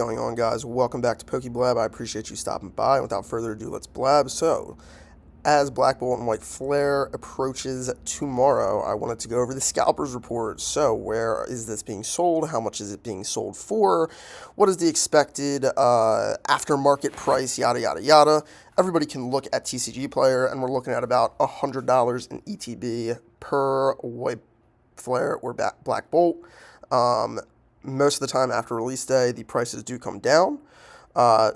Going on, guys? Welcome back to Blab. I appreciate you stopping by. And without further ado, let's blab. So, as Black Bolt and White Flare approaches tomorrow, I wanted to go over the Scalpers report. So, where is this being sold? How much is it being sold for? What is the expected aftermarket price? Yada, yada, yada. Everybody can look at TCG Player, and we're looking at about $100 in ETB per White Flare or Black Bolt. Most of the time after release day, the prices do come down.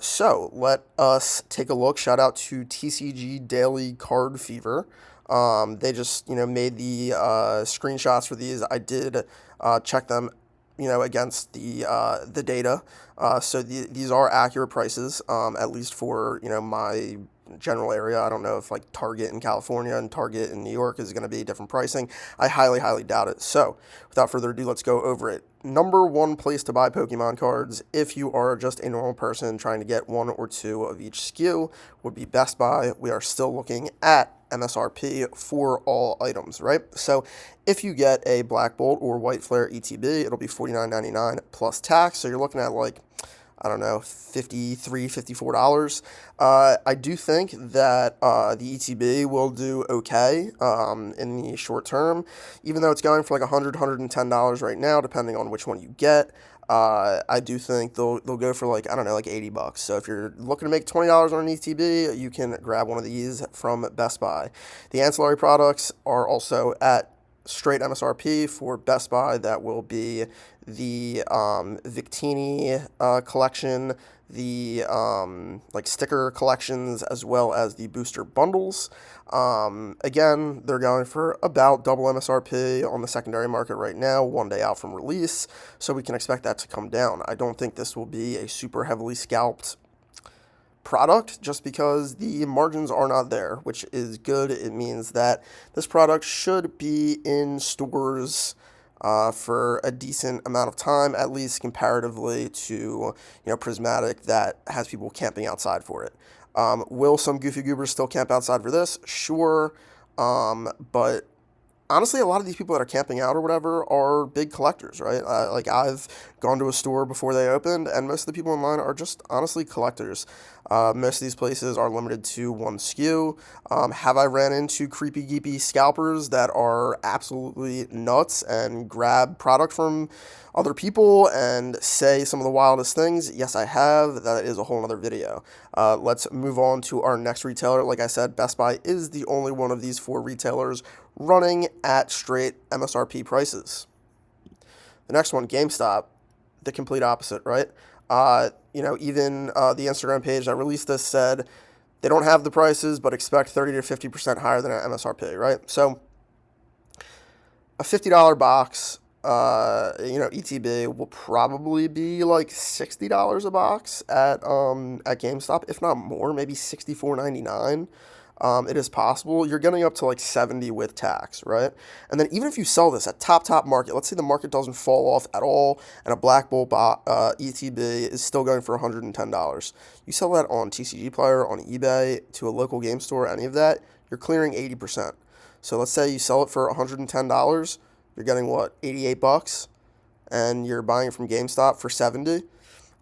So let us take a look. Shout out to TCG Daily Card Fever. They just made the screenshots for these. I did check them against the data. So these are accurate prices, at least for my general area. I don't know if like Target in California and Target in New York is going to be different pricing. I highly doubt it. So without further ado, let's go over it. Number one place to buy Pokemon cards, if you are just a normal person trying to get one or two of each SKU, would be Best Buy. We are still looking at MSRP for all items, right? So if you get a Black Bolt or White Flare ETB, it'll be $49.99 plus tax. So you're looking at like, I don't know, $53, $54. I do think that the ETB will do okay in the short term, even though it's going for like $100, $110 right now, depending on which one you get. I do think they'll go for like, I don't know, like $80. So if you're looking to make $20 on an ETB, you can grab one of these from Best Buy. The ancillary products are also at straight MSRP for Best Buy. That will be the Victini collection, the like sticker collections, as well as the booster bundles. Again, they're going for about double MSRP on the secondary market right now, one day out from release, so we can expect that to come down. I don't think this will be a super heavily scalped product just because the margins are not there, which is good. It means that this product should be in stores for a decent amount of time, at least comparatively to Prismatic that has people camping outside for it. Will some goofy goobers still camp outside for this? Sure, but honestly, a lot of these people that are camping out or whatever are big collectors, right? Like I've gone to a store before they opened, and most of the people in line are just honestly collectors. Most of these places are limited to one SKU. Have I ran into creepy geepy scalpers that are absolutely nuts and grab product from other people and say some of the wildest things? Yes, I have. That is a whole other video. Let's move on to our next retailer. Like I said, Best Buy is the only one of these four retailers running at straight MSRP prices. The next one, GameStop, the complete opposite, right? Even the Instagram page that released this said they don't have the prices, but expect 30 to 50% higher than MSRP, right? So a $50 box, ETB will probably be like $60 a box at GameStop, if not more, maybe $64.99. It is possible. You're getting up to like 70 with tax, right? And then even if you sell this at top market, let's say the market doesn't fall off at all and a Black Bolt ETB is still going for $110. You sell that on TCG Player, on eBay, to a local game store, any of that, you're clearing 80%. So let's say you sell it for $110, you're getting what, $88, and you're buying it from GameStop for 70.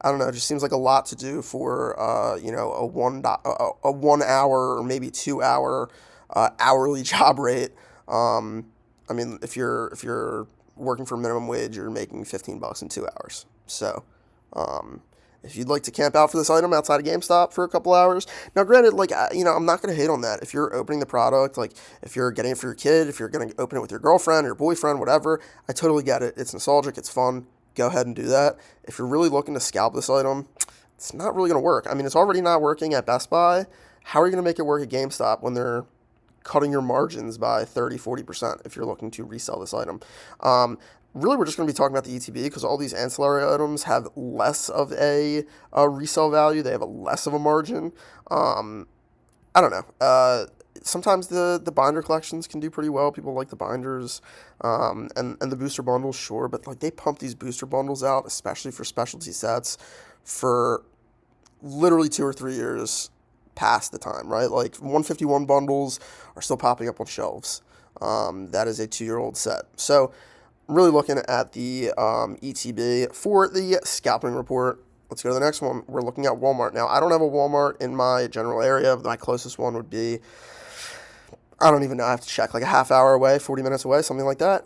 I don't know. It just seems like a lot to do for a 1 hour or maybe 2 hour hourly job rate. I mean, if you're working for minimum wage, you're making $15 in 2 hours. So, if you'd like to camp out for this item outside of GameStop for a couple hours, now granted, like I'm not gonna hate on that. If you're opening the product, like if you're getting it for your kid, if you're gonna open it with your girlfriend or your boyfriend, whatever, I totally get it. It's nostalgic. It's fun. Go ahead and do that. If you're really looking to scalp this item, it's not really going to work. I mean, it's already not working at Best Buy. How are you going to make it work at GameStop when they're cutting your margins by 30, 40% if you're looking to resell this item? Really, we're just going to be talking about the ETB because all these ancillary items have less of a resale value. They have a less of a margin. I don't know. Sometimes the binder collections can do pretty well. People like the binders, and the booster bundles, sure, but like they pump these booster bundles out, especially for specialty sets, for literally 2 or 3 years past the time, right? Like 151 bundles are still popping up on shelves. That is a 2-year-old set. So I'm really looking at the ETB for the scalping report. let's go to the next one. We're looking at Walmart. Now, I don't have a Walmart in my general area. My closest one would be, I don't even know, I have to check, like a half hour away, 40 minutes away, something like that.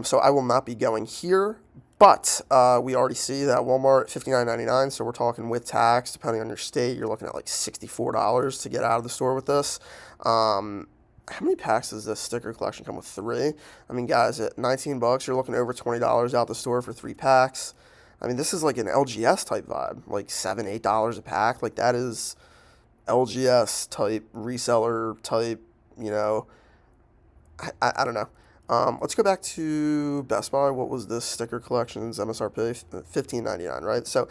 So I will not be going here. But we already see that Walmart, $59.99, so we're talking with tax, depending on your state, you're looking at like $64 to get out of the store with this. How many packs does this sticker collection come with? 3. I mean, guys, at 19 bucks, you're looking over $20 out the store for 3 packs. I mean, this is like an LGS type vibe, like $7, $8 a pack. Like, that is LGS type, reseller type, you know, I don't know. Let's go back to Best Buy. What was this sticker collection's MSRP? $15.99, right? So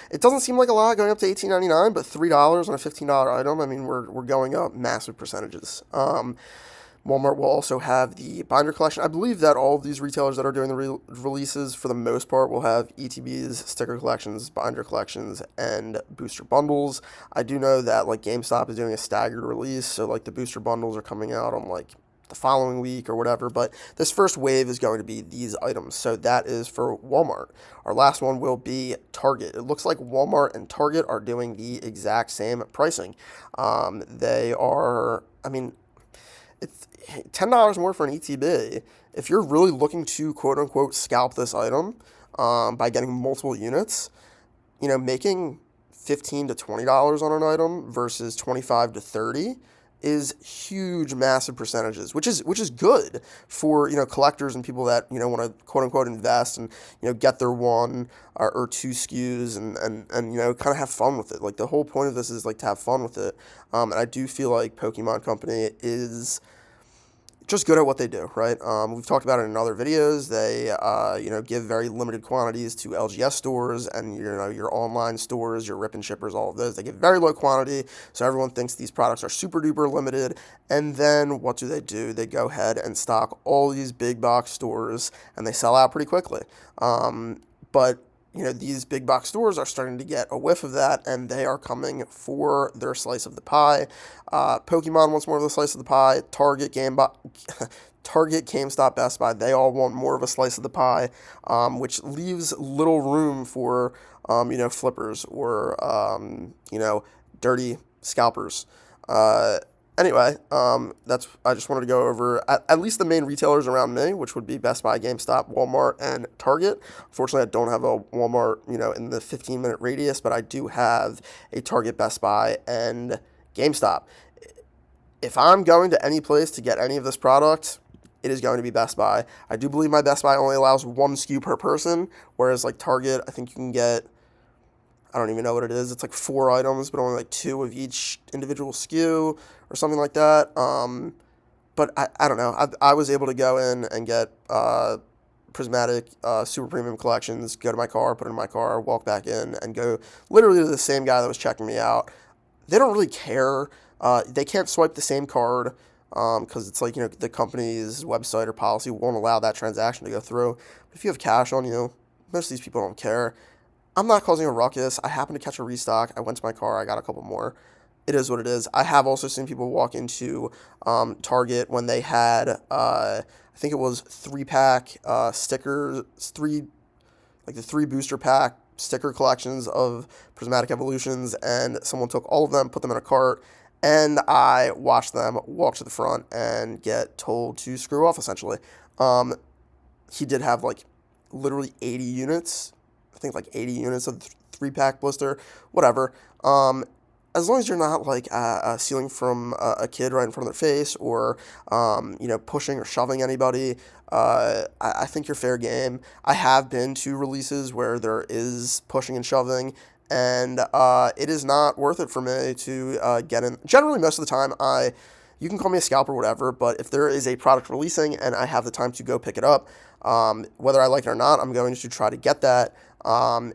it doesn't seem like a lot going up to $18.99, but $3 on a $15 item. I mean, we're going up massive percentages. Walmart will also have the binder collection. I believe that all of these retailers that are doing the releases, for the most part, will have ETBs, sticker collections, binder collections, and booster bundles. I do know that like GameStop is doing a staggered release, so like the booster bundles are coming out on like the following week or whatever, but this first wave is going to be these items. So that is for Walmart. Our last one will be Target. It looks like Walmart and Target are doing the exact same pricing. They are, I mean, it's $10 more for an ETB. If you're really looking to quote unquote scalp this item by getting multiple units, you know, making $15 to $20 on an item versus $25 to $30 is huge, massive percentages, which is good for, you know, collectors and people that, you know, want to quote unquote invest and, you know, get their 1 or 2 SKUs and you know, kind of have fun with it. Like, the whole point of this is like to have fun with it. And I do feel like Pokemon Company is just good at what they do, right? We've talked about it in other videos. They, you know, give very limited quantities to LGS stores and, you know, your online stores, your rip and shippers, all of those. They give very low quantity, so everyone thinks these products are super duper limited. And then what do? They go ahead and stock all these big box stores, and they sell out pretty quickly. But you know, these big box stores are starting to get a whiff of that, and they are coming for their slice of the pie. Pokemon wants more of the slice of the pie. Target, GameStop, Best Buy, they all want more of a slice of the pie, which leaves little room for, you know, flippers or, you know, dirty scalpers. Anyway, I just wanted to go over at least the main retailers around me, which would be Best Buy, GameStop, Walmart, and Target. Unfortunately, I don't have a Walmart, you know, in the 15-minute radius, but I do have a Target, Best Buy, and GameStop. If I'm going to any place to get any of this product, it is going to be Best Buy. I do believe my Best Buy only allows 1 SKU per person, whereas like Target, I think you can get, I don't even know what it is. It's like 4 items, but only like 2 of each individual SKU or something like that. But I don't know. I was able to go in and get prismatic super premium collections, go to my car, put it in my car, walk back in, and go literally to the same guy that was checking me out. They don't really care. They can't swipe the same card because it's like, you know, the company's website or policy won't allow that transaction to go through. But if you have cash on you, most of these people don't care. I'm not causing a ruckus. I happened to catch a restock. I went to my car. I got a couple more. It is what it is. I have also seen people walk into Target when they had, I think it was 3-pack stickers, like the 3 booster pack sticker collections of Prismatic Evolutions, and someone took all of them, put them in a cart, and I watched them walk to the front and get told to screw off, essentially. He did have like literally 80 units. I think like 80 units of the 3-pack blister, whatever. As long as you're not like stealing from a kid right in front of their face or, you know, pushing or shoving anybody, I think you're fair game. I have been to releases where there is pushing and shoving, and it is not worth it for me to get in. Generally, most of the time, you can call me a scalper or whatever, but if there is a product releasing and I have the time to go pick it up, whether I like it or not, I'm going to try to get that.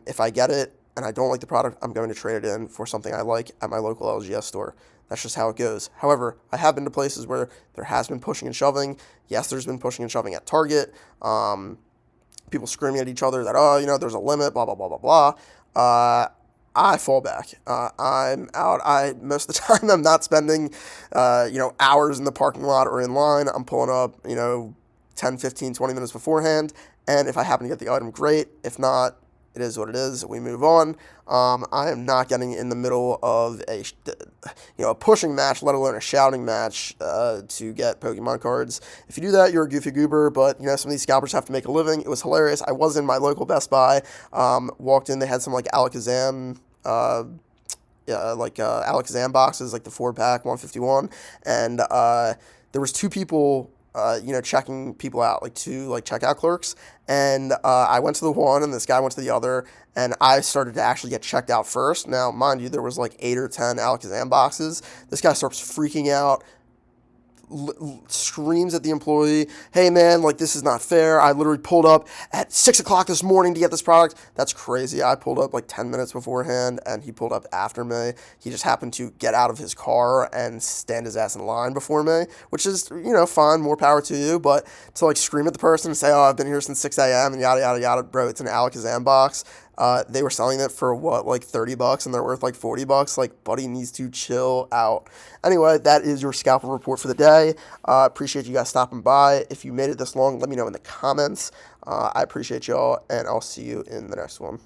If I get it and I don't like the product, I'm going to trade it in for something I like at my local LGS store. That's just how it goes. However, I have been to places where there has been pushing and shoving. Yes, there's been pushing and shoving at Target. People screaming at each other that, oh, you know, there's a limit, blah, blah, blah, blah, blah. I fall back. I'm out. Most of the time, I'm not spending, you know, hours in the parking lot or in line. I'm pulling up, you know, 10, 15, 20 minutes beforehand. And if I happen to get the item, great. If not, it is what it is. We move on. I am not getting in the middle of a pushing match, let alone a shouting match, to get Pokemon cards. If you do that, you're a goofy goober. But some of these scalpers have to make a living. It was hilarious. I was in my local Best Buy. Walked in, they had some like Alakazam. Alakazam boxes, like the 4-pack 151, and there was two people, checking people out, like two like checkout clerks, and I went to the one, and this guy went to the other, and I started to actually get checked out first. Now, mind you, there was like 8 or 10 Alakazam boxes. This guy starts freaking out, screams at the employee, "Hey man, like this is not fair. I literally pulled up at 6 o'clock this morning to get this product." That's crazy. I pulled up like 10 minutes beforehand and he pulled up after me. He just happened to get out of his car and stand his ass in line before me, which is, fine, more power to you. But to like scream at the person and say, "Oh, I've been here since 6 a.m. and yada yada yada," bro, it's an Alakazam box. They were selling it for what, like $30, and they're worth like $40. Like, buddy needs to chill out. Anyway, that is your Scalper report for the day. Appreciate you guys stopping by. If you made it this long, let me know in the comments. I appreciate y'all, and I'll see you in the next one.